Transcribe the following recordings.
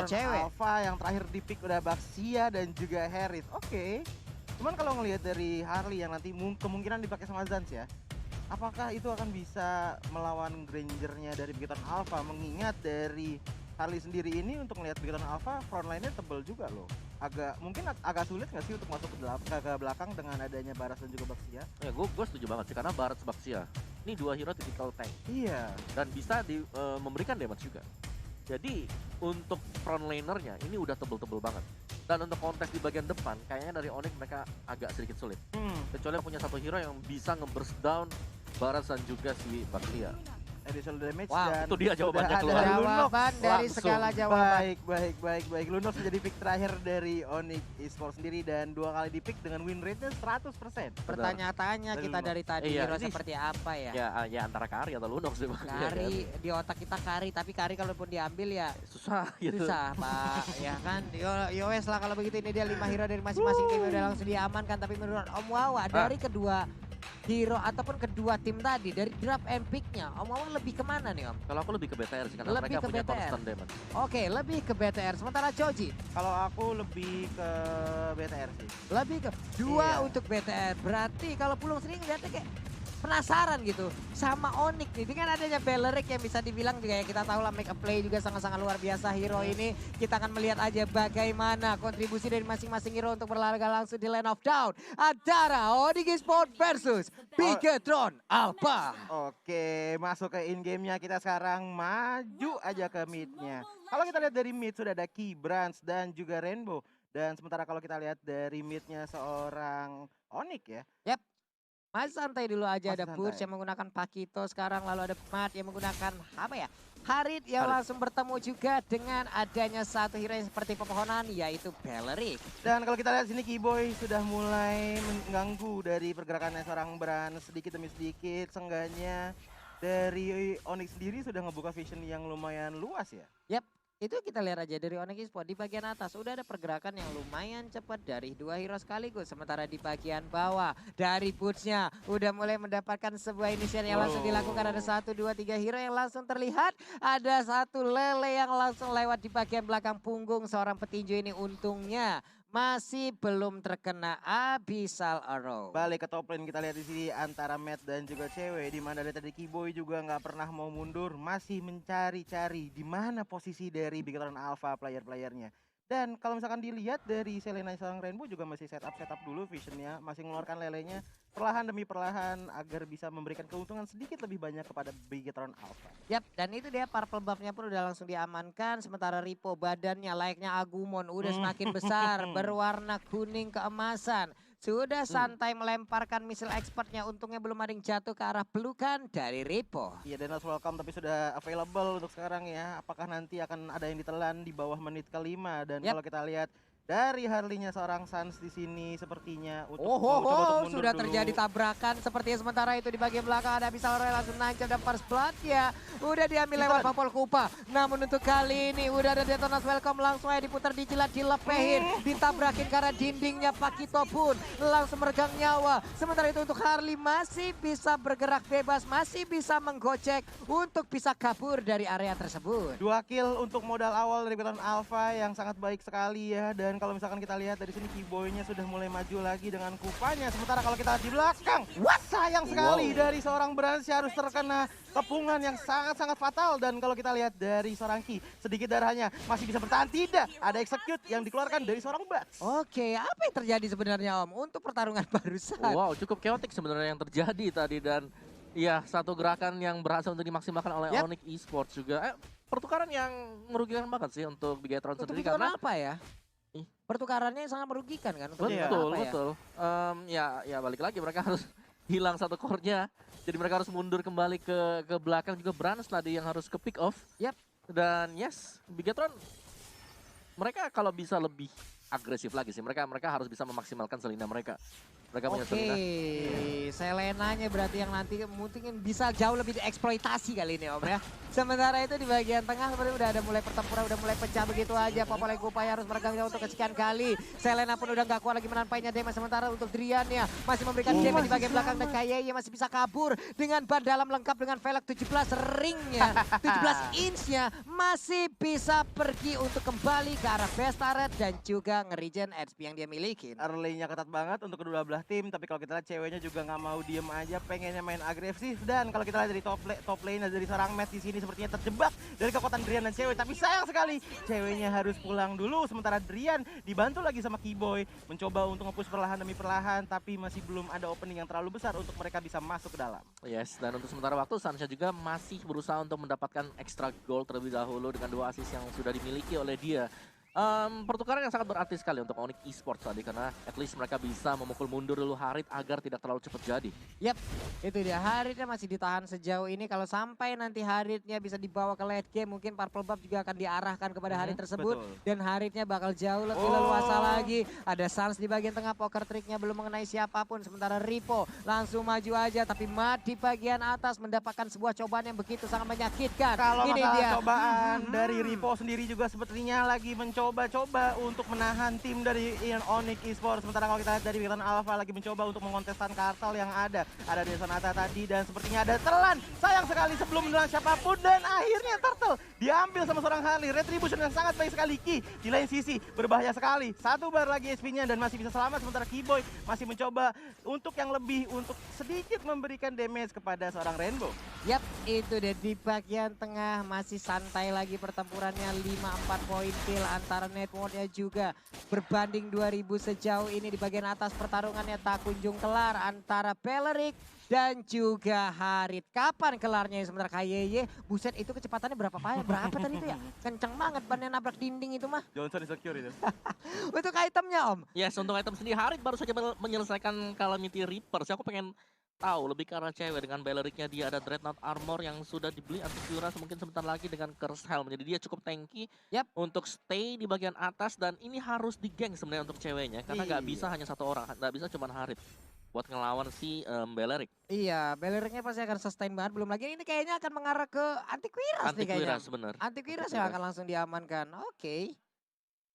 cewek. Alpha yang terakhir di pick udah Baxia dan juga Harith. Oke. Cuman kalau ngelihat dari Harley yang nanti kemungkinan dipakai sama Zans ya. Apakah itu akan bisa melawan Grangernya dari Bigeton Alpha? Mengingat dari Harley sendiri ini untuk melihat Bigeton Alpha frontline-nya tebel juga loh. Mungkin agak sulit nggak sih untuk masuk ke belakang dengan adanya Baras dan juga Baxia? Ya gue setuju banget sih karena Barat Baxia ini dua hero typical tank Iya. dan bisa memberikan damage juga. Jadi untuk frontlanernya ini udah tebel-tebel banget. Dan untuk kontes di bagian depan, kayaknya dari Onyx mereka agak sedikit sulit. Kecuali punya satu hero yang bisa nge-burst down Baras dan juga si Baxia. Additional damage Wow, dan itu dia jawabannya sudah keluar. ada Lunox. Jawaban dari langsung. segala jawaban. Baik. Lunox menjadi pick terakhir dari Onyx Esports sendiri dan 2 kali di pick dengan win rate-nya 100%. Pertanyaannya Dari kita Lunox. dari tadi Iya, hero ini seperti apa ya? Ya antara Kari atau Lunox sih Bang. Iya Kari kan? di otak kita Kari, tapi Kari kalaupun diambil ya Susah gitu. susah Pak, ya kan? Yo wes lah kalau begitu, ini dia 5 hero dari masing-masing tim udah langsung diamankan. Tapi menurut Om Wawa dari kedua hero ataupun kedua tim tadi dari drop and pick-nya, Om Wawa lebih kemana nih Om? Kalau aku lebih ke BTR sih karena Lebih mereka ke punya BTR. constant damage. Oke, lebih ke BTR. Sementara Joji Kalau aku lebih ke BTR sih. lebih ke dua Iya. untuk BTR. Berarti kalau Pulung sering lihatnya kayak penasaran gitu sama Onyx nih dengan adanya Beleric yang bisa dibilang juga ya kita tahu lah make a play juga sangat-sangat luar biasa hero ini. Kita akan melihat aja bagaimana kontribusi dari masing-masing hero untuk berlaga langsung di Land of Down antara Onyx Esports versus Bigetron Alpha. Oke, masuk ke in game-nya kita sekarang maju aja ke mid-nya. Kalau kita lihat dari mid sudah ada Key, Brans dan juga Rainbow. Dan sementara kalau kita lihat dari mid-nya seorang Onyx ya. Masih santai dulu aja, Masih ada Purge santai. yang menggunakan Pakito sekarang, lalu ada Mat yang menggunakan apa ya? Harith yang Harith. langsung bertemu juga dengan adanya satu hero yang seperti pepohonan yaitu Beleric. Dan kalau kita lihat sini Keyboy sudah mulai mengganggu dari pergerakannya seorang Brans sedikit demi sedikit. Seenggaknya dari Onyx sendiri sudah ngebuka vision yang lumayan luas ya. Itu kita lihat aja dari Onyx Esports di bagian atas udah ada pergerakan yang lumayan cepat dari dua hero sekaligus. Sementara di bagian bawah dari Boots-nya udah mulai mendapatkan sebuah inisial yang langsung dilakukan. Ada 1, 2, 3 hero yang langsung terlihat. Ada satu lele yang langsung lewat di bagian belakang punggung seorang petinju ini, untungnya masih belum terkena Abyssal Arrow. Balik ke top lane kita lihat di sini antara Matt dan juga cewek, di mana dari tadi Keyboy juga nggak pernah mau mundur, masih mencari-cari di mana posisi dari Bigetron Alpha player-playernya. Dan kalau misalkan dilihat dari Selena seorang Rainbow juga masih setup dulu visionnya, masih mengeluarkan lelenya perlahan demi perlahan agar bisa memberikan keuntungan sedikit lebih banyak kepada Bigetron Alpha. Yap, dan itu dia purple buff-nya pun udah langsung diamankan. Sementara Ripo badannya layaknya Agumon udah semakin besar, berwarna kuning keemasan. Sudah santai melemparkan misil expertnya, untungnya belum ada yang jatuh ke arah pelukan dari Ripo. Iya, Denos welcome tapi sudah available untuk sekarang ya. Apakah nanti akan ada yang ditelan di bawah menit kelima? Dan kalau kita lihat dari Harley-nya seorang Sans di sini sepertinya untuk coba untuk mundur sudah dulu. terjadi tabrakan sepertinya. Sementara itu di bagian belakang ada Abyssal Arrow langsung nancap dan first blood ya. Udah diambil lewat Papol Kupa. Namun untuk kali ini udah ada Detonas welcome langsung aja diputar, dijilat, dilepehin, ditabrakin karena dindingnya. Pakito pun langsung meregang nyawa. Sementara itu untuk Harley masih bisa bergerak bebas, masih bisa menggocek untuk bisa kabur dari area tersebut. 2 kill untuk modal awal dari Bigetron Alpha yang sangat baik sekali ya. Dan kalau misalkan kita lihat dari sini Keyboy-nya sudah mulai maju lagi dengan kupanya. Sementara kalau kita lihat di belakang, sayang sekali dari seorang Brans harus terkena kepungan yang sangat-sangat fatal. Dan kalau kita lihat dari seorang Ki, sedikit darahnya masih bisa bertahan. Tidak, ada execute yang dikeluarkan dari seorang Bats. Oke, apa yang terjadi sebenarnya Om untuk pertarungan barusan? Wow, cukup chaotic sebenarnya yang terjadi tadi dan ya satu gerakan yang berhasil untuk dimaksimalkan oleh Onyx Esports juga. Pertukaran yang merugikan banget sih untuk Bigetron Untuk sendiri itu karena apa ya? Pertukarannya sangat merugikan kan? untuk betul apa ya? betul. Ya balik lagi mereka harus hilang satu core-nya. Jadi mereka harus mundur kembali ke belakang, juga Brans tadi yang harus ke pick off. Yap. Dan yes, Bigetron mereka kalau bisa lebih agresif lagi sih. Mereka harus bisa memaksimalkan Selena mereka. Mereka punya Oke, Selena. Selenanya berarti yang nanti mungkin bisa jauh lebih dieksploitasi kali ini Om ya. Sementara itu di bagian tengah seperti udah ada mulai pertempuran, udah mulai pecah begitu aja. Popolai Kupaya harus meregang jauh untuk kesekian kali. Selena pun udah gak kuat lagi menampainya damage. Sementara untuk Drian-nya masih memberikan damage di bagian belakang dan Kayeye masih bisa kabur dengan ban dalam lengkap dengan velg 17 ring-nya, 17 inch-nya masih bisa pergi untuk kembali ke arah best turret dan juga nge-regen HP yang dia miliki. Early-nya ketat banget untuk kedua belah tim, tapi kalau kita lihat ceweknya juga nggak mau diem aja, pengennya main agresif. Dan kalau kita lihat dari top lane dari seorang Matt di sini sepertinya terjebak dari kekuatan Drian dan cewek, tapi sayang sekali ceweknya harus pulang dulu. Sementara Drian dibantu lagi sama Keyboy mencoba untuk nge-push perlahan demi perlahan, tapi masih belum ada opening yang terlalu besar untuk mereka bisa masuk ke dalam. Yes, dan untuk sementara waktu Sansha juga masih berusaha untuk mendapatkan extra goal terlebih dahulu dengan 2 assist yang sudah dimiliki oleh dia. Pertukaran yang sangat berarti sekali untuk Onyx Esports tadi, karena at least mereka bisa memukul mundur dulu Harit agar tidak terlalu cepat jadi. Yap, itu dia. Haritnya masih ditahan sejauh ini. Kalau sampai nanti Haritnya bisa dibawa ke late game, mungkin Purple Buff juga akan diarahkan kepada Harit tersebut. Betul. Dan Haritnya bakal jauh lebih leluasa lagi. Ada Sans di bagian tengah, poker triknya belum mengenai siapapun. Sementara Ripo langsung maju aja, tapi Mat di bagian atas mendapatkan sebuah cobaan yang begitu sangat menyakitkan. Kalau Ini masalah dia. cobaan dari Ripo sendiri juga sepertinya lagi mencoba-coba untuk menahan tim dari Onyx Esports. Sementara kalau kita lihat dari Witan Alpha lagi mencoba untuk mengontestan kartel yang ada. Ada Desonata tadi dan sepertinya ada Telan. Sayang sekali sebelum menelan siapapun dan akhirnya Turtle diambil sama seorang Harley. Retribution yang sangat baik sekali. Ki di lain sisi berbahaya sekali. 1 bar lagi SP-nya dan masih bisa selamat. Sementara Keyboy masih mencoba untuk yang lebih, untuk sedikit memberikan damage kepada seorang Rainbow. Yap, itu deh di bagian tengah masih santai lagi pertempurannya. 5-4 poin kill antara networknya juga berbanding 2000 sejauh ini. Di bagian atas pertarungannya tak kunjung kelar antara Beleric dan juga Harit. Kapan kelarnya? Sementara Kayeye, buset itu kecepatannya berapa tadi itu ya? Kenceng banget bannya nabrak dinding itu mah. Johnson insecure itu. Untuk itemnya Om. Yes, untuk item sendiri Harit baru saja menyelesaikan Calamity Reaper. Aku pengen tahu lebih karena cewek dengan Belericnya dia ada Dreadnought Armor yang sudah dibeli Antivirus mungkin sebentar lagi dengan Curse Helm. Jadi dia cukup tanky untuk stay di bagian atas dan ini harus digeng sebenarnya untuk ceweknya karena nggak bisa hanya satu orang, nggak bisa cuma Harit buat ngelawan si Beleric. Iya, Belericnya pasti akan sustain banget. Belum lagi ini kayaknya akan mengarah ke Antivirus nih kayaknya. Antivirus bener. Antivirus yang akan langsung diamankan. Oke.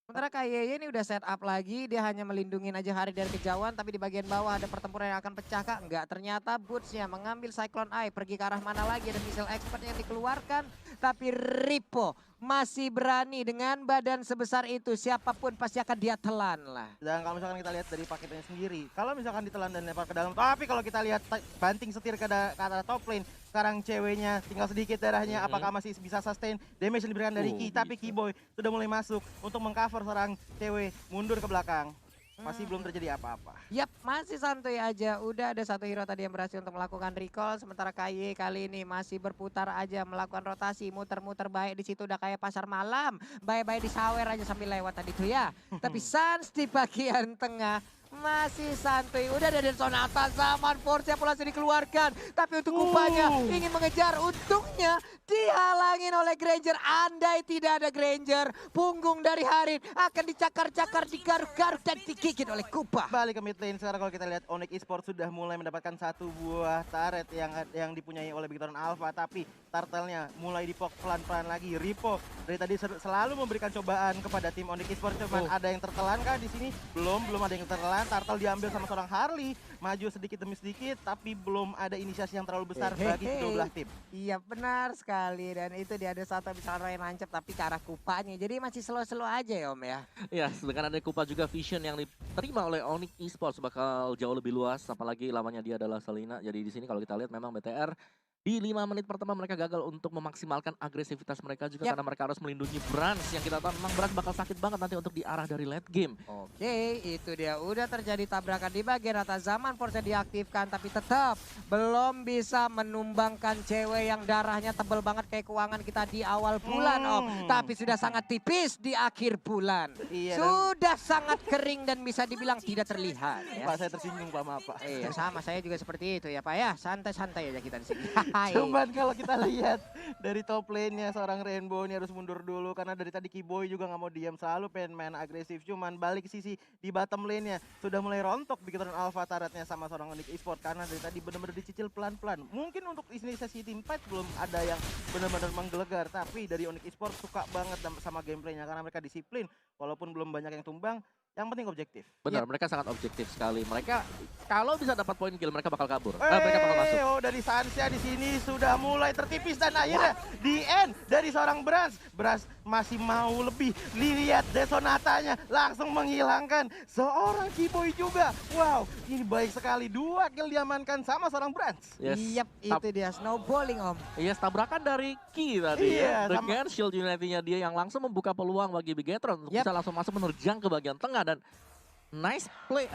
Sementara Kayeye ini udah set up lagi, dia hanya melindungi aja Harit dari kejauhan, tapi di bagian bawah ada pertempuran yang akan pecah kah? Enggak, ternyata Boots-nya mengambil Cyclone Eye, pergi ke arah mana lagi, ada missile expert yang dikeluarkan, tapi Ripo masih berani dengan badan sebesar itu, siapapun pasti akan dia telan lah. Dan kalau misalkan kita lihat dari paketnya sendiri, kalau misalkan ditelan dan lempar ke dalam, tapi kalau kita lihat banting setir ke arah top lane, sekarang ceweknya tinggal sedikit darahnya, apakah masih bisa sustain damage yang diberikan dari Ki, tapi Keyboy sudah mulai masuk untuk mengcover seorang cewek mundur ke belakang. Masih belum terjadi apa-apa. Yap, masih santuy aja. Udah ada satu hero tadi yang berhasil untuk melakukan recall. Sementara Kayeye kali ini masih berputar aja melakukan rotasi. Muter-muter baik di situ udah kayak pasar malam. Baik-baik di sawer aja sambil lewat tadi tuh ya. Tapi Sans di bagian tengah masih santuy. Udah ada Desonata, Zaman Force yang langsung dikeluarkan. Tapi untuk Kupanya ingin mengejar. Untungnya dihalangin oleh Granger. Andai tidak ada Granger, punggung dari Harit akan dicakar-cakar, digaruk-garuk dan digigit oleh Kupa. Balik ke mid lane sekarang kalau kita lihat Onyx Esports sudah mulai mendapatkan satu buah turret yang dipunyai oleh Victorian Alpha, tapi turtle-nya mulai dipok pelan-pelan lagi. Ripo dari tadi selalu memberikan cobaan kepada tim Onyx Esports, cuman ada yang tertelan kah di sini? Belum ada yang tertelan. Turtle diambil sama seorang Harley, maju sedikit demi sedikit, tapi belum ada inisiasi yang terlalu besar bagi kedua belah tim. Iya benar sekali, dan itu dia ada satu bisa Ryan nancep tapi ke arah Kupanya, jadi masih slow-slow aja ya Om ya. Ya, dengan ada Kupa juga vision yang diterima oleh Onyx Esports bakal jauh lebih luas, apalagi lawannya dia adalah Selena. Jadi di sini kalau kita lihat memang BTR di 5 menit pertama mereka gagal untuk memaksimalkan agresivitas mereka juga karena mereka harus melindungi Brans yang kita tahu memang Brans bakal sakit banget nanti untuk diarah dari late game. Oke, itu dia udah terjadi tabrakan di bagian atas. Zaman Force diaktifkan tapi tetap belum bisa menumbangkan cewek yang darahnya tebel banget kayak keuangan kita di awal bulan Om. Tapi sudah sangat tipis di akhir bulan. Iya, sudah sangat kering dan bisa dibilang tidak terlihat. Ya. Pak, saya tersinggung Pak, maaf Pak. Iya sama, saya juga seperti itu ya Pak ya. Santai-santai aja kita di sini. Hai. Cuman kalau kita lihat dari top lane-nya seorang Rainbow ini harus mundur dulu karena dari tadi Kiboy juga nggak mau diam, selalu pengen main agresif. Cuman balik sisi di bottom lane-nya sudah mulai rontok begitu Alpha Turret-nya sama seorang Onyx Esport karena dari tadi benar-benar dicicil pelan-pelan. Mungkin untuk inisiasi tim fight belum ada yang benar-benar menggelegar, tapi dari Onyx Esport suka banget sama gameplaynya karena mereka disiplin walaupun belum banyak yang tumbang. Yang penting objektif. Benar, mereka sangat objektif sekali. Mereka kalau bisa dapat poin kill, mereka bakal kabur. Mereka bakal masuk. Oh, dari Sansia di sini sudah mulai tertipis dan akhirnya di end dari seorang Brans. Brans masih mau lebih. Lihat Desonatanya langsung menghilangkan seorang Kiboy juga. Wow, ini baik sekali. 2 kill diamankan sama seorang Brans. Yap, itu dia snowballing Om. Yes, tabrakan dari Ki tadi Iya, ya. Dengan shield unity-nya dia yang langsung membuka peluang bagi Bigetron untuk bisa langsung masuk menerjang ke bagian tengah. Dan nice play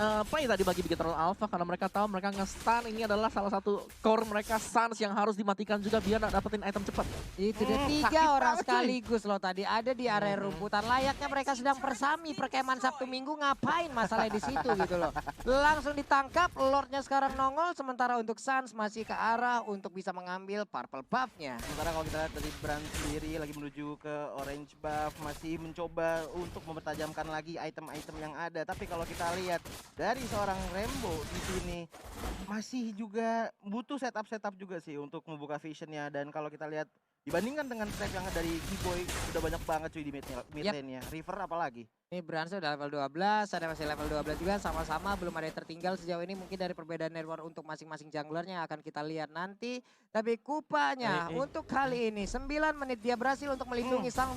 tadi bagi Bigetron Alpha karena mereka tahu mereka nge-stun ini adalah salah satu core mereka Suns yang harus dimatikan juga biar dapetin item cepat. Itu dia 3 orang sekaligus loh tadi ada di area rumputan. Layaknya mereka sedang persami perkemahan Sabtu Minggu, ngapain masalah di situ gitu loh. Langsung ditangkap, Lordnya sekarang nongol sementara untuk Suns masih ke arah untuk bisa mengambil purple buff-nya. Sementara kalau kita lihat dari Brand sendiri lagi menuju ke orange buff, masih mencoba untuk mempertajamkan lagi item-item yang ada. Tapi kalau kita lihat dari seorang Rainbow di sini masih juga butuh setup juga sih untuk membuka visionnya. Dan kalau kita lihat dibandingkan dengan trap yang dari Kiboy udah banyak banget cuy di mid lane-nya. River apalagi. Ini Brans udah level 12, ada masih level 12 juga sama-sama belum ada yang tertinggal sejauh ini. Mungkin dari perbedaan network untuk masing-masing junglernya akan kita lihat nanti. Tapi Kupanya untuk kali ini 9 menit dia berhasil untuk melindungi sang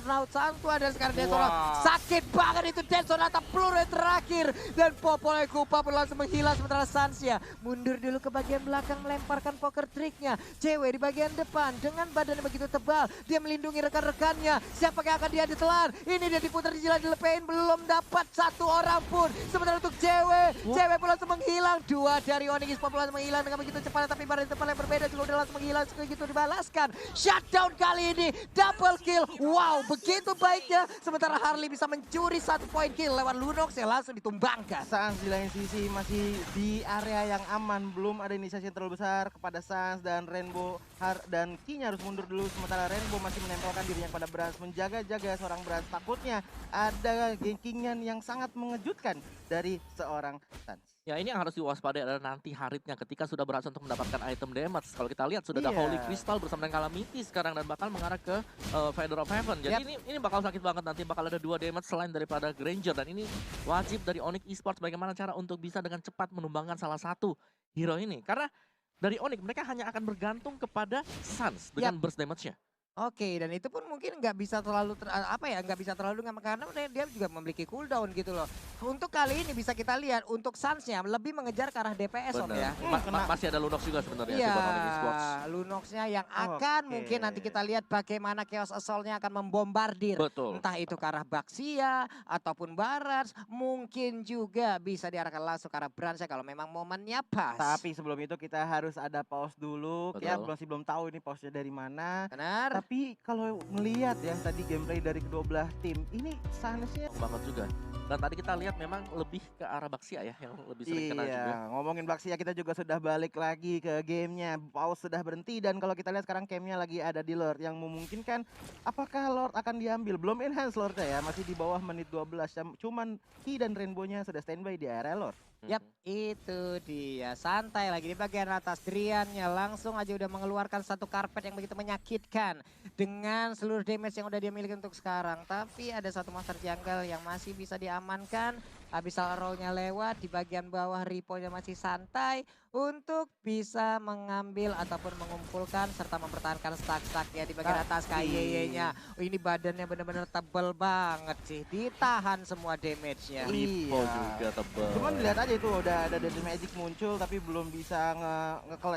Tua dan sekarang Desonata. Sakit banget itu Desonata, peluru yang terakhir. Dan Popolnya Kupa langsung menghilang sementara Sansia mundur dulu ke bagian belakang melemparkan poker triknya. Cewek di bagian depan dengan badannya begitu tebal. Dia melindungi rekan-rekannya. Siapa yang akan dia ditelan? Ini dia diputar dijilat dilepein. Belum dapat satu orang pun. Sementara untuk cewek pula langsung menghilang. 2 dari Onyx Esport langsung menghilang dengan begitu cepat. Tapi pada tempat yang berbeda juga udah langsung menghilang. Begitu dibalaskan. Shutdown kali ini. Double kill. Wow, begitu baiknya. Sementara Harley bisa mencuri 1 poin kill lewat Lunox yang langsung ditumbangkan. Sans di lain sisi masih di area yang aman. Belum ada inisiasi yang terlalu besar kepada Sans dan Rainbow. Dan Ki-nya harus mundur dulu. Sementara Rainbow masih menempelkan dirinya pada Brans. Menjaga-jaga seorang Brans. Takutnya ada gankingan yang sangat mengejutkan dari seorang Sans. Ya ini yang harus diwaspadai adalah nanti Haritnya ketika sudah berhasil untuk mendapatkan item damage. Kalau kita lihat sudah ada Holy Crystal bersama dengan Calamity sekarang dan bakal mengarah ke Feather of Heaven. Jadi ini bakal sakit banget nanti, bakal ada 2 damage selain daripada Granger. Dan ini wajib dari Onyx Esports bagaimana cara untuk bisa dengan cepat menumbangkan salah satu hero ini. Karena dari Onyx mereka hanya akan bergantung kepada Suns dengan burst damage-nya. Oke, dan itu pun mungkin nggak bisa terlalu nggak bisa terlalu karena dia juga memiliki cooldown gitu loh. Untuk kali ini bisa kita lihat untuk Suns-nya lebih mengejar ke arah DPS Om ya. Masih ada Lunox juga sebenarnya. Iya, Lunox-nya yang akan mungkin nanti kita lihat bagaimana Chaos Assault-nya akan membombardir. Betul. Entah itu ke arah Baxia ataupun Barats, mungkin juga bisa diarahkan langsung ke arah Brans kalau memang momennya pas. Tapi sebelum itu kita harus ada pause dulu. Betul. Ya masih belum tahu ini pause-nya dari mana. Benar. Tapi kalau ngelihat ya tadi gameplay dari kedua belah tim, ini Suns-nya banget juga. Dan tadi kita lihat memang lebih ke arah Baxia ya yang lebih sering kena juga. Ngomongin Baxia kita juga sudah balik lagi ke gamenya. Pause sudah berhenti dan kalau kita lihat sekarang campnya lagi ada di Lord yang memungkinkan apakah Lord akan diambil. Belum enhance Lordnya ya, masih di bawah menit 12. Cuman Ki dan Rainbow-nya sudah standby di area Lord. Yap, itu dia. Santai lagi di bagian atas. Driannya langsung aja udah mengeluarkan satu karpet yang begitu menyakitkan. Dengan seluruh damage yang udah dia miliki untuk sekarang. Tapi ada satu monster jungle yang masih bisa diamankan. Abyssal Arrow-nya lewat, di bagian bawah Ripo-nya masih santai. Untuk bisa mengambil ataupun mengumpulkan serta mempertahankan stack-stacknya di bagian atas KYY-nya. Ini badannya benar-benar tebel banget sih. Ditahan semua damage-nya. Ripo juga tebel. Cuman lihat aja itu udah ada Deadly Magic muncul tapi belum bisa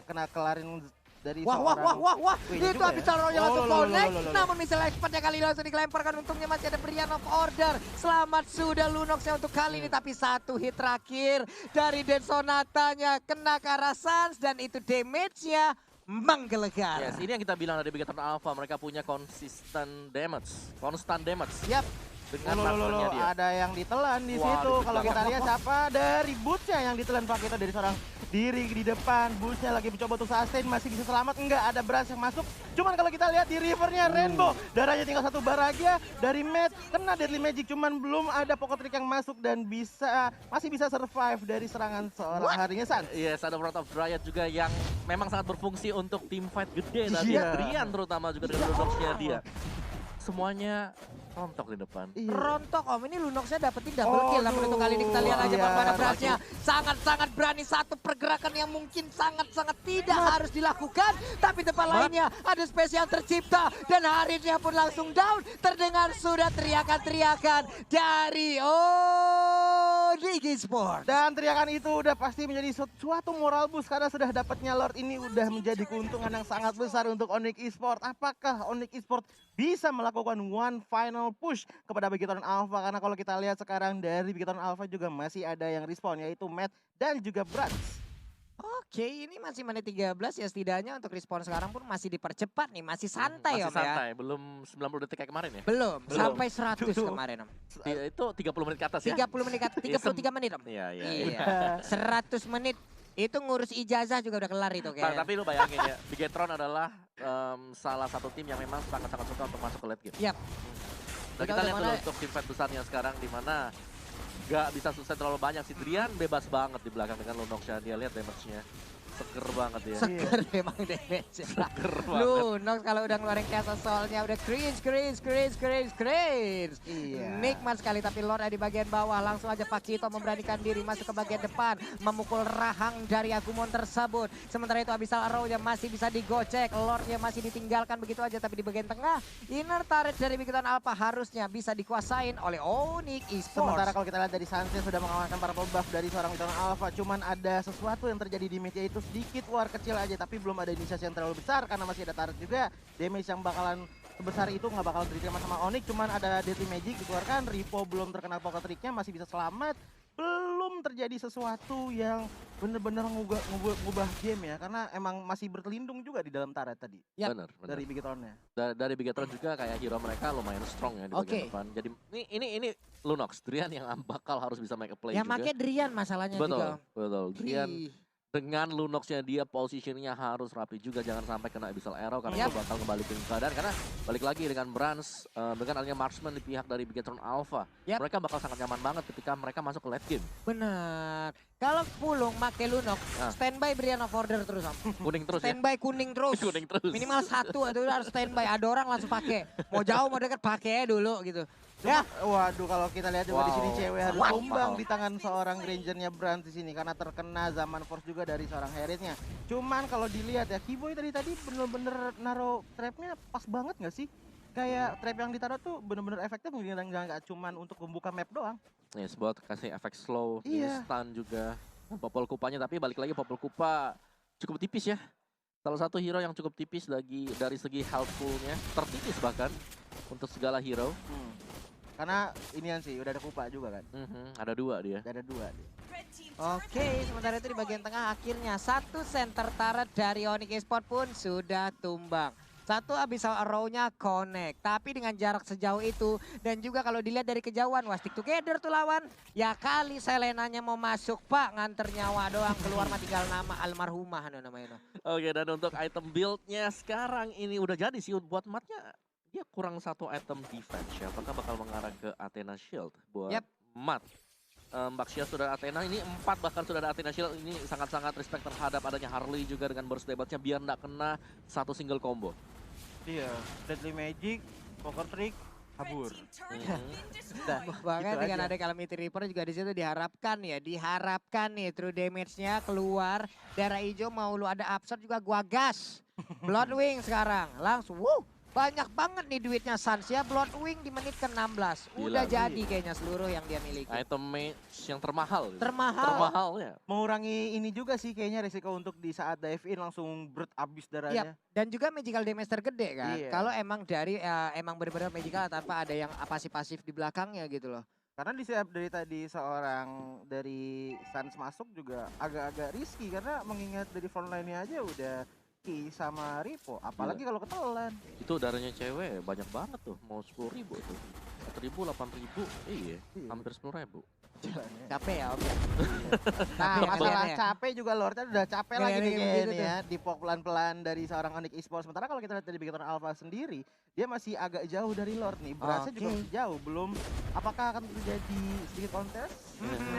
kena kelarin dari Wah, itu Abyssal Arrow yang langsung connect. Namun missile expertnya kali ini langsung dilemparkan. Untungnya masih ada Brian of Order. Selamat sudah Lunox-nya untuk kali ini. Tapi satu hit terakhir dari Desonatanya kena ke arah Suns. Dan itu damage-nya menggelegar. Yes, ini yang kita bilang dari Bigetron Alpha. Mereka punya constant damage. Yap. dengan Loh, masternya dia. ada yang ditelan di Wah, situ. Kalau ditelan. kita lihat siapa dari Bootsnya yang ditelan Pak Kito dari seorang diri di depan. Bootsnya lagi mencoba untuk sustain, masih bisa selamat. Enggak, ada Brans yang masuk. Cuman kalau kita lihat di rivernya Rainbow, darahnya tinggal satu bar aja. Dari Matt kena Deadly Magic, cuman belum ada Pocket Trick yang masuk dan masih bisa survive dari serangan seorang harinya Sans. Yes, ada Wrath of Dryad juga yang memang sangat berfungsi untuk team fight gede tadi. Iya. Drian terutama juga dengan Lunox-nya dia. Semuanya rontok di depan. Iya. Rontok Om, ini Lunox-nya dapetin double kill. Namun untuk kali ini kita lihat aja Iya, bagaimana Bransnya. Sangat-sangat berani, satu pergerakan yang mungkin sangat-sangat tidak harus dilakukan. Tapi tempat lainnya ada space yang tercipta. Dan Harisnya pun langsung down. Terdengar sudah teriakan-teriakan dari Digi Sport. Dan teriakan itu udah pasti menjadi suatu moral boost karena sudah dapatnya Lord ini udah menjadi keuntungan yang sangat besar untuk Onyx Esports. Apakah Onyx Esports bisa melakukan one final push kepada Bigetron Alpha? Karena kalau kita lihat sekarang dari Bigetron Alpha juga masih ada yang respawn, yaitu Matt dan juga Brans. Oke, ini masih menit 13 ya, setidaknya untuk respon sekarang pun masih dipercepat nih, masih santai Masih Om santai, ya. belum 90 detik kayak kemarin ya? Belum, Belum. sampai 100 kemarin Om. Itu 30 menit ke atas ya? 30 menit, 33 menit Om. Iya, iya. Iya, 100 menit. Itu ngurus ijazah juga udah kelar itu kayaknya. Tapi lu bayangin ya, Bigetron adalah salah satu tim yang memang sangat-sangat suka untuk masuk ke late game. Yap. Nah, kita lihat dulu untuk tim fight besarnya sekarang di mana gak bisa sustain terlalu banyak. Si Drian bebas banget di belakang dengan Lunox-nya. Dia lihat damage-nya. Seger banget ya. Seger memang damage. Seger banget. Lunox kalau udah ngeluarin Castle Soul-nya udah cringe. Iya. Nikmat sekali, tapi Lord ada di bagian bawah. Langsung aja Pak Kito memberanikan diri masuk ke bagian depan. Memukul rahang dari Agumon tersebut. Sementara itu Abyssal Arrow-nya masih bisa digocek. Lord-nya masih ditinggalkan begitu aja. Tapi di bagian tengah, inner turret dari Bigetron Alpha harusnya bisa dikuasain oleh Onyx Esports. Sementara kalau kita lihat dari Sunset sudah mengamankan para buff dari seorang Bigetron Alpha. Cuman ada sesuatu yang terjadi di mid, yaitu sedikit war kecil aja. Tapi belum ada inisiasi yang terlalu besar karena masih ada turret juga. Damage yang bakalan sebesar itu nggak bakal diterima sama Onyx. Cuman ada Deadly Magic dikeluarkan. Ripo belum terkena pocket tricknya, masih bisa selamat. Belum terjadi sesuatu yang bener-bener ngubah game ya, karena emang masih berlindung juga di dalam turret tadi. Yap. Bener. Dari Bigetronnya. Dari Bigetron juga kayak hero mereka lumayan strong ya di bagian depan. Jadi ini Lunox, Drian yang bakal harus bisa make a play Ya juga. makanya Drian masalahnya juga. Betul. Drian Ih. dengan Lunox-nya dia positionnya harus rapi juga, jangan sampai kena Abyssal Arrow karena Yap. itu bakal kembali ke keadaan. Karena balik lagi dengan Brans, dengan adanya marksman di pihak dari Bigetron Alpha, Yap. mereka bakal sangat nyaman banget ketika mereka masuk ke late game. Benar. Kalau Pulung make Lunox, Ah. standby Brian of Order terus Om. Kuning terus ya. Standby kuning terus. Kuning terus. Minimal satu itu harus standby. Ada orang langsung pakai. Mau jauh mau dekat pakai dulu gitu. Ya. Waduh, kalau kita lihat juga di sini Wow. cewek harus Wow. tumbang di tangan seorang Rangernya Brand di sini karena terkena zaman force juga dari seorang Harrietnya. Cuman kalau dilihat ya, Keyboy tadi bener-bener naruh trapnya pas banget nggak sih? Kayak trap yang ditaruh tuh bener-bener efektif, nggak cuman untuk membuka map doang. Yes, buat kasih efek slow, Iya. stun juga. Popol Kupanya, tapi balik lagi Popol Kupa cukup tipis ya. Salah satu hero yang cukup tipis lagi dari segi healthful-nya, tertipis bahkan untuk segala hero. Karena inian sih, udah ada Kupa juga kan. Ada dua dia. Udah ada dua dia. Oke, sementara itu di bagian tengah akhirnya satu center turret dari Onyx Esports pun sudah tumbang. Satu Abyssal Arrow-nya connect, tapi dengan jarak sejauh itu dan juga kalau dilihat dari kejauhan, wah stick together tuh lawan. Ya kali Selenanya mau masuk Pak, nganter nyawa doang, keluar mah tinggal nama almarhumah namanya. Oke, dan untuk item build-nya sekarang ini udah jadi sih buat matnya. Dia kurang satu item defense ya, apakah bakal mengarah ke Athena Shield buat Yap. mat. Mbak Xia sudah ada Athena, ini 4 bahkan sudah ada Athena Shield. Ini sangat-sangat respect terhadap adanya Harley juga dengan burst damage-nya biar nggak kena satu single combo. Iya, Deadly Magic, Poker Trick, kabur. Dah, Bahkan gitu dengan aja. ada Calamity Reaper juga di situ diharapkan nih true damage-nya keluar. Darah hijau mau lu ada upset juga gua gas. Bloodwing sekarang langsung banyak banget nih duitnya Suns ya. Bloodwing di menit ke-16. Udah Gila, jadi kayaknya seluruh yang dia miliki. Item mage yang termahal. Termahal. Termahalnya. Mengurangi ini juga sih kayaknya resiko untuk di saat dive in langsung abis darahnya. Dan juga magical damage tergede kan. Iya. Kalau emang dari emang benar-benar magical tanpa ada yang pasif-pasif di belakangnya gitu loh. Karena di saat dari tadi seorang dari Suns masuk juga agak-agak risky karena mengingat dari frontline-nya aja udah Ki sama Ripo, apalagi kalau ketelan. Itu darahnya cewek banyak banget tuh, mau 10.000 tuh. 9.000, 8.000, iya, Iya. hampir 10.000. Capek ya Om ya. Nah, Capek masalah ngeliatnya. capek juga Lordnya udah capek lagi nih Ngeliatin kayaknya gitu nih tuh. ya. Dipok pelan-pelan dari seorang Onyx Esports. Sementara kalau kita lihat dari Bigetron Alpha sendiri, dia masih agak jauh dari Lord nih. Berasnya juga Oke. masih jauh. Belum, apakah akan terjadi sedikit kontes?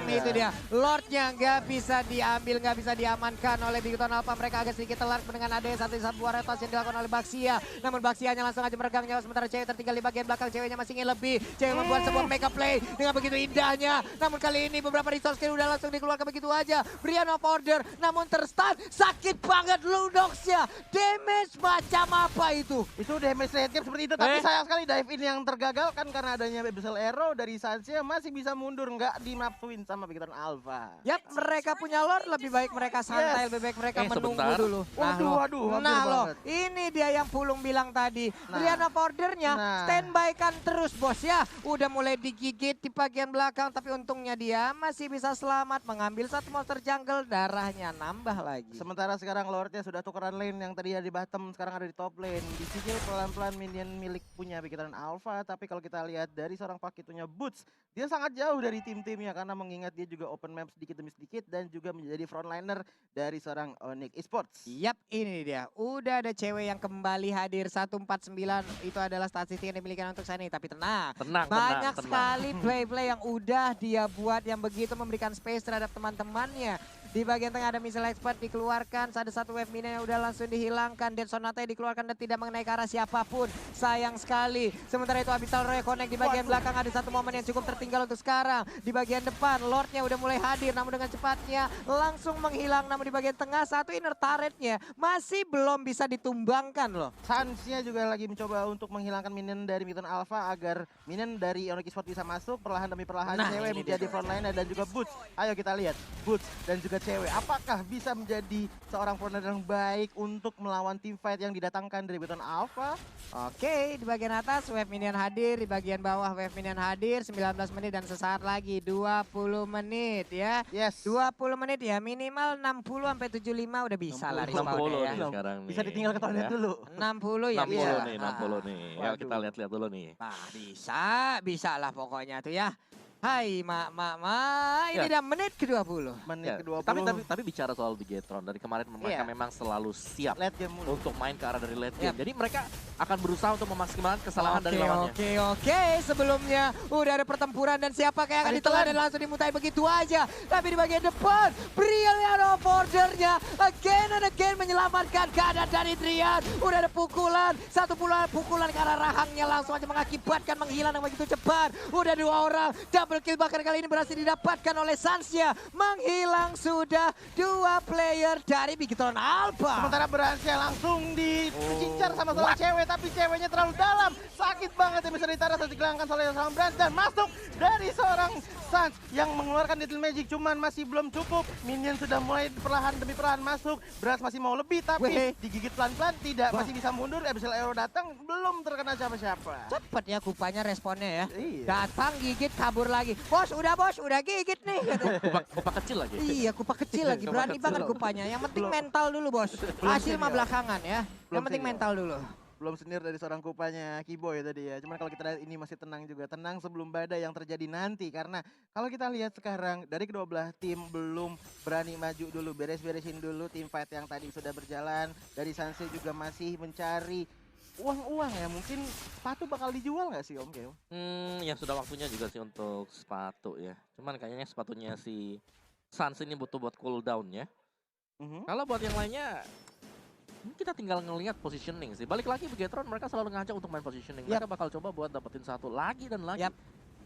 Itu dia, Lordnya nggak bisa diambil, nggak bisa diamankan oleh Bigetron Alpha. Mereka agak sedikit telat dengan ada satu buah retos yang dilakukan oleh Baxia. Namun Baxianya langsung aja meregang nyawa, sementara cewek tertinggal di bagian belakang. Ceweknya masih ingin lebih. Cewek membuat sebuah mega play dengan begitu indahnya. Namun kali ini beberapa resource skill udah langsung dikeluarkan begitu aja. Brian of Order, namun terstun. Sakit banget Ludox-nya. Damage macam apa itu? Itu damage rate cap seperti itu, tapi sayang sekali dive in yang tergagalkan karena adanya Abyssal Arrow dari Sansia masih bisa mundur, nggak dinapsuin sama Bigetron Alpha. Yap, mereka punya Lord, lebih baik mereka santai, Yes. lebih baik mereka menunggu sebentar. dulu. Waduh, loh. waduh, hampir Nah loh, banget. ini dia yang Pulung bilang tadi. Nah. Brian of Order-nya Nah. standby kan terus bos ya. Udah mulai digigit di bagian belakang, tapi untungnya dia masih bisa selamat mengambil satu monster jungle, darahnya nambah lagi. Sementara sekarang Lordnya sudah tukeran lane yang tadi ada di bottom, sekarang ada di top lane. Dicicil pelan-pelan minion milik punya Bigetron Alpha, tapi kalau kita lihat dari seorang pakitunya Boots, dia sangat jauh dari tim-timnya karena mengingat dia juga open map sedikit demi sedikit dan juga menjadi frontliner dari seorang Onyx Esports. Yap, ini dia. Udah ada cewek yang kembali hadir 149. Itu adalah statistik yang dimiliki untuk Sunny. Tapi tenang, Tenang, banyak tenang. sekali play-play yang udah dia buat yang begitu memberikan space terhadap teman-temannya. Di bagian tengah ada missile expert dikeluarkan, ada satu wave minion yang udah langsung dihilangkan. Dead Sonata dikeluarkan dan tidak mengenai ke arah siapapun. Sayang sekali. Sementara itu Abyssal Reconnect di bagian belakang ada satu momen yang cukup tertinggal untuk sekarang. Di bagian depan Lordnya udah mulai hadir, namun dengan cepatnya langsung menghilang. Namun di bagian tengah satu inner turretnya masih belum bisa ditumbangkan loh. Sansnya juga lagi mencoba untuk menghilangkan minion dari Bigetron Alpha agar minion dari Onyx Esports bisa masuk perlahan demi perlahan. Nah, Cewek ini menjadi dia. frontliner dan juga Boots. Ayo kita lihat Boots dan juga cewek apakah bisa menjadi seorang frontliner yang baik untuk melawan tim fight yang didatangkan dari Bigetron Alpha. Oke, di bagian atas wave minion hadir, di bagian bawah wave minion hadir 19 menit dan sesaat lagi 20 menit ya. Yes. 20 menit ya, minimal 60 sampai 75 udah bisa lah 60 respawnnya 60 ya. nih sekarang nih. Bisa ditinggal ke toilet Ya. dulu. 60 ya 60 bisa. nih, 60 nih. Ya Waduh. kita lihat-lihat dulu nih. Nah, bisa lah pokoknya tuh ya. Hai mak, ini Ya. udah menit ke-20. Menit Ya, ke-20. tapi bicara soal Bigetron dari kemarin mereka Iya. memang selalu siap late game mulu. untuk main ke arah dari late game. Yap. Jadi mereka akan berusaha untuk memaksimalkan kesalahan dari lawannya. Oke. Sebelumnya udah ada pertempuran dan siapa kayak akan Ada ditelan ditelan. dan langsung dimutai begitu aja. Tapi di bagian depan, Brilliant of Order-nya again and again menyelamatkan keadaan dari Drian. Udah ada pukulan, satu pukulan ke arah rahangnya langsung aja mengakibatkan menghilang yang begitu cepat. Udah 2 orang, double kill bahkan kali ini berhasil didapatkan oleh Sansnya. Menghilang sudah 2 player dari Bigetron Alpha. Sementara berhasil langsung dicincar sama seorang cewek, tapi ceweknya terlalu dalam. Sakit banget yang bisa ditarik dan dihilangkan oleh seorang Brand dan masuk dari seorang Sans yang mengeluarkan Little Magic, cuman masih belum cukup. Minion sudah mulai perlahan demi perlahan masuk. Beras masih mau lebih, tapi Weh. digigit pelan-pelan tidak, Wah. masih bisa mundur. Abyssal Arrow datang, belum terkena siapa-siapa. Cepet ya kupanya responnya ya. Iya. Datang gigit kabur lagi. Bos, udah gigit nih. Kupak kecil lagi. Iya, kupa kecil lagi. Kupa Berani kecil. banget kupanya. Yang penting Belum. mental dulu, Bos. Hasil mah sinyal. belakangan ya. Yang Belum penting sinyal. mental dulu. Belum senior dari seorang kupanya Kiboy tadi ya. Cuman kalau kita lihat ini masih tenang juga. Tenang sebelum badai yang terjadi nanti. Karena kalau kita lihat sekarang dari kedua belah tim belum berani maju dulu. Beres-beresin dulu tim fight yang tadi sudah berjalan. Dari Sanse juga masih mencari uang-uang ya. Mungkin sepatu bakal dijual nggak sih Om Keo? Ya sudah waktunya juga sih untuk sepatu ya. Cuman kayaknya sepatunya si Sans ini butuh buat cooldown ya. Kalau buat yang lainnya, kita tinggal ngelihat positioning sih. Balik lagi Bigetron, mereka selalu ngajak untuk main positioning. Mereka bakal coba buat dapetin satu lagi dan lagi. Yap.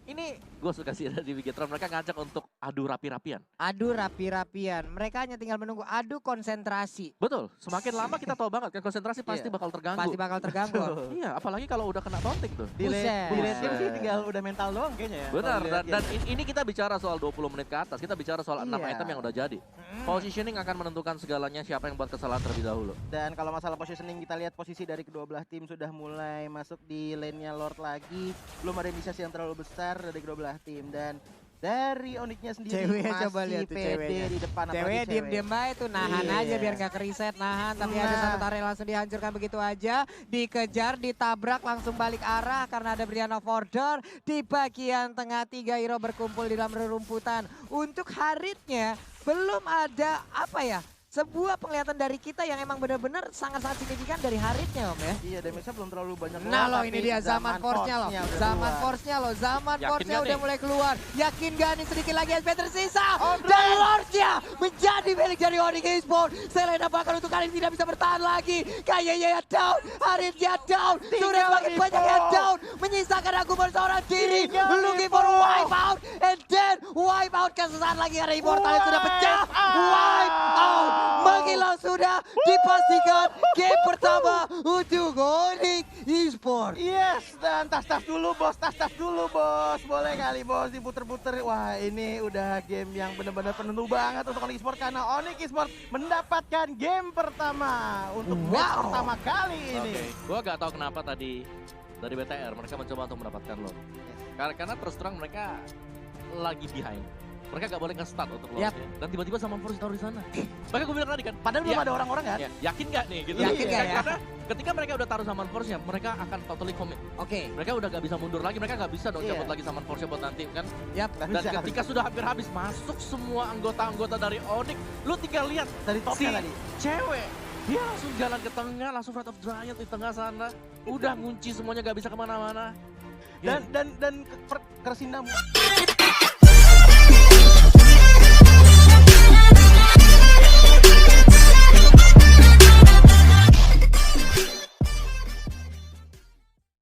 Ini gue suka sih di Bigetron, mereka ngajak untuk adu rapi-rapian. Adu rapi-rapian. Mereka hanya tinggal menunggu adu konsentrasi. Betul, semakin lama kita tahu banget kan konsentrasi pasti Iya. bakal terganggu. Pasti bakal terganggu. Iya, apalagi kalau udah kena taunting tuh. Di Buset. late game sih tinggal udah mental doang kayaknya ya. Benar, Kalau dan lihat game. ini kita bicara soal 20 menit ke atas, kita bicara soal 6 Iya. item yang udah jadi. Positioning akan menentukan segalanya siapa yang buat kesalahan terlebih dahulu. Dan kalau masalah positioning kita lihat posisi dari kedua belah tim sudah mulai masuk di lane-nya Lord lagi. Belum ada inisiasi yang terlalu besar dari kedua belah tim dan dari Onyx-nya sendiri Ceweknya masih coba lihat tuh pede ceweknya. di depan. apalagi Ceweknya cewek. diem-diem aja tuh nahan Iya. aja biar gak keriset nahan. Tapi ada Nah. satu turret langsung dihancurkan begitu aja. Dikejar, ditabrak, langsung balik arah karena ada Brianna Fordor. Di bagian tengah 3 hero berkumpul di dalam rerumputan. Untuk Haritnya belum ada apa ya, sebuah penglihatan dari kita yang emang benar-benar sangat-sangat signifikan dari Haritnya Om ya. Iya, damage-nya belum terlalu banyak. Nah keluar, lo ini tapi dia zaman force-nya lo. udah Zaman keluar. force-nya lo. Zaman Yakin force-nya gak udah nih? mulai keluar. Yakin gak nih sedikit lagi SP tersisa. Oh, Dan Lords-nya menjadi milik dari Onyx Esports. Selena bahkan untuk kali ini tidak bisa bertahan lagi. Kayaknya down. Haritnya down. Sudah semakin banyak yang down. Menyisakan Agumon seorang diri. Looking for wipe out. And then wipe out kesesaat lagi karena Immortal sudah pecah. Wipe out. Menghilang sudah dipastikan game pertama untuk Onyx Esports. Yes, dan tas-tas dulu bos, tas-tas dulu bos. Boleh kali bos diputer-puter. Wah ini udah game yang benar-benar penentu banget untuk Onyx Esports. Karena Onyx Esports mendapatkan game pertama untuk match Wow. pertama kali ini. Oke, gua gak tahu kenapa tadi dari BTR mereka mencoba untuk mendapatkan load. Karena terus terang mereka lagi behind. Mereka gak boleh nge-start untuk Yap. loadnya. Dan tiba-tiba sama Force taruh di sana. Makanya gue bilang tadi kan, Padahal belum ya, ada orang-orang kan? ya, yakin gak nih gitu. Yakin nggak ya? Karena ketika mereka udah taruh Summon Force-nya, mereka akan totally commit. Oke. Mereka udah gak bisa mundur lagi, mereka gak bisa dong Iya. cabut lagi Summon Force-nya buat nanti kan. Yap. Nggak Dan bisa, nggak ketika bisa. sudah hampir habis, masuk semua anggota-anggota dari Onyx. Lu tinggal lihat Dari topnya tadi. cewek. Dia langsung jalan ke tengah, langsung Wrath of Giant di tengah sana. Udah ngunci semuanya gak bisa kemana-mana. Dan Kersinda